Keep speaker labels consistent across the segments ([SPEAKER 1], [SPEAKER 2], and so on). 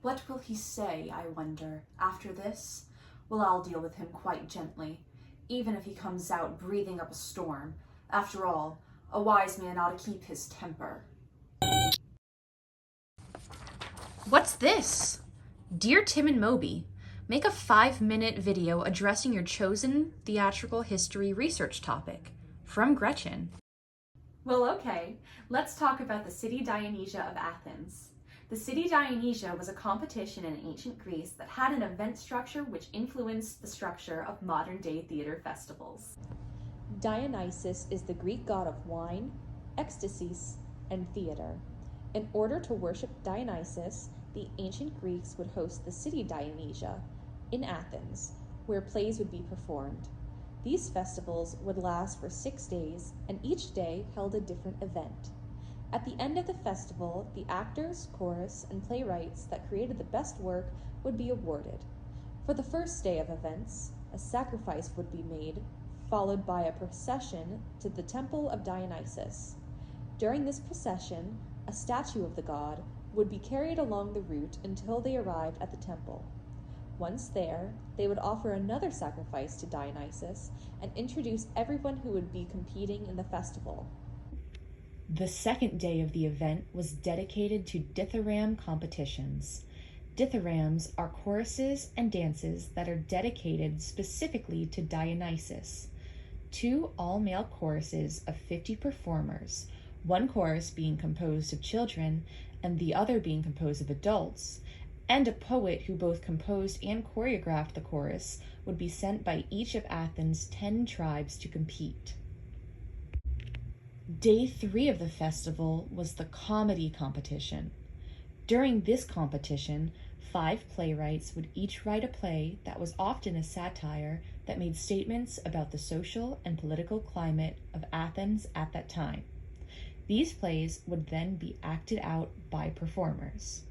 [SPEAKER 1] What will he say, I wonder, after this? Well, I'll deal with him quite gently, even if he comes out breathing up a storm. After all, a wise man ought to keep his temper.
[SPEAKER 2] What's this? Dear Tim and Moby, make a 5-minute video addressing your chosen theatrical history research topic. From Gretchen.
[SPEAKER 1] Well, okay, let's talk about the city Dionysia of Athens. The city Dionysia was a competition in ancient Greece that had an event structure which influenced the structure of modern-day theater festivals.
[SPEAKER 3] Dionysus is the Greek god of wine, ecstasies, and theater. In order to worship Dionysus, the ancient Greeks would host the city Dionysia in Athens, where plays would be performed. These festivals would last for 6 days, and each day held a different event. At the end of the festival, the actors, chorus, and playwrights that created the best work would be awarded. For the first day of events, a sacrifice would be made, followed by a procession to the temple of Dionysus. During this procession, a statue of the god would be carried along the route until they arrived at the temple. Once there, they would offer another sacrifice to Dionysus and introduce everyone who would be competing in the festival.
[SPEAKER 2] The second day of the event was dedicated to dithyramb competitions. Dithyrambs are choruses and dances that are dedicated specifically to Dionysus. 2 all-male choruses of 50 performers, one chorus being composed of children and the other being composed of adults, and a poet who both composed and choreographed the chorus, would be sent by each of Athens' 10 tribes to compete. Day 3 of the festival was the comedy competition. During this competition, 5 playwrights would each write a play that was often a satire that made statements about the social and political climate of Athens at that time. These plays would then be acted out by performers.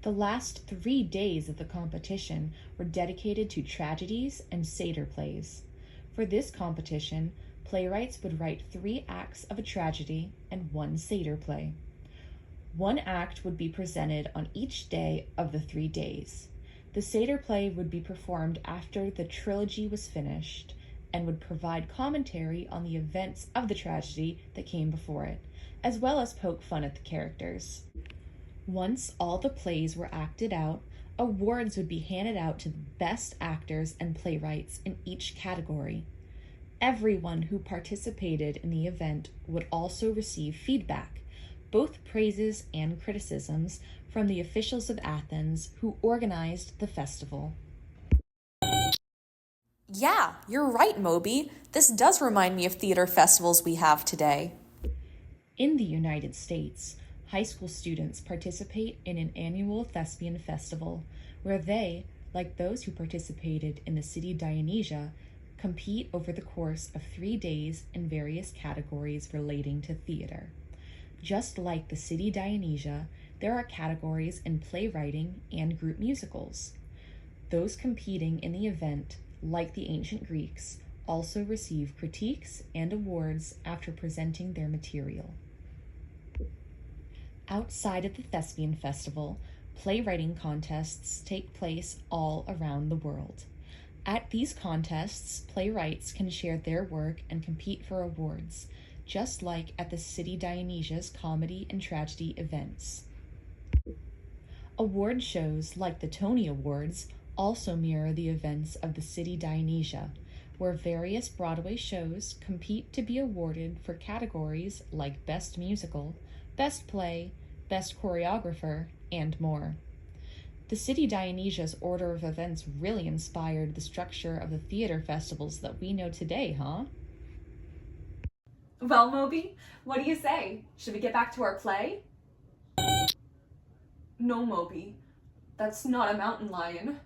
[SPEAKER 2] The last 3 days of the competition were dedicated to tragedies and satyr plays. For this competition, playwrights would write 3 acts of a tragedy and 1 satyr play. 1 act would be presented on each day of the 3 days. The satyr play would be performed after the trilogy was finished and would provide commentary on the events of the tragedy that came before it, as well as poke fun at the characters. Once all the plays were acted out, awards would be handed out to the best actors and playwrights in each category. Everyone who participated in the event would also receive feedback, both praises and criticisms, from the officials of Athens who organized the festival.
[SPEAKER 3] Yeah, you're right, Moby. This does remind me of theater festivals we have today.
[SPEAKER 2] In the United States, high school students participate in an annual thespian festival where they, like those who participated in the city Dionysia, compete over the course of 3 days in various categories relating to theater. Just like the city Dionysia, there are categories in playwriting and group musicals. Those competing in the event, like the ancient Greeks, also receive critiques and awards after presenting their material. Outside of the Thespian Festival, playwriting contests take place all around the world. At these contests, playwrights can share their work and compete for awards, just like at the city Dionysia's comedy and tragedy events. Award shows like the Tony Awards also mirror the events of the city Dionysia, where various Broadway shows compete to be awarded for categories like Best Musical, Best Play, Best Choreographer, and more. The city Dionysia's order of events really inspired the structure of the theater festivals that we know today, huh?
[SPEAKER 1] Well, Moby, what do you say? Should we get back to our play? No, Moby, that's not a mountain lion.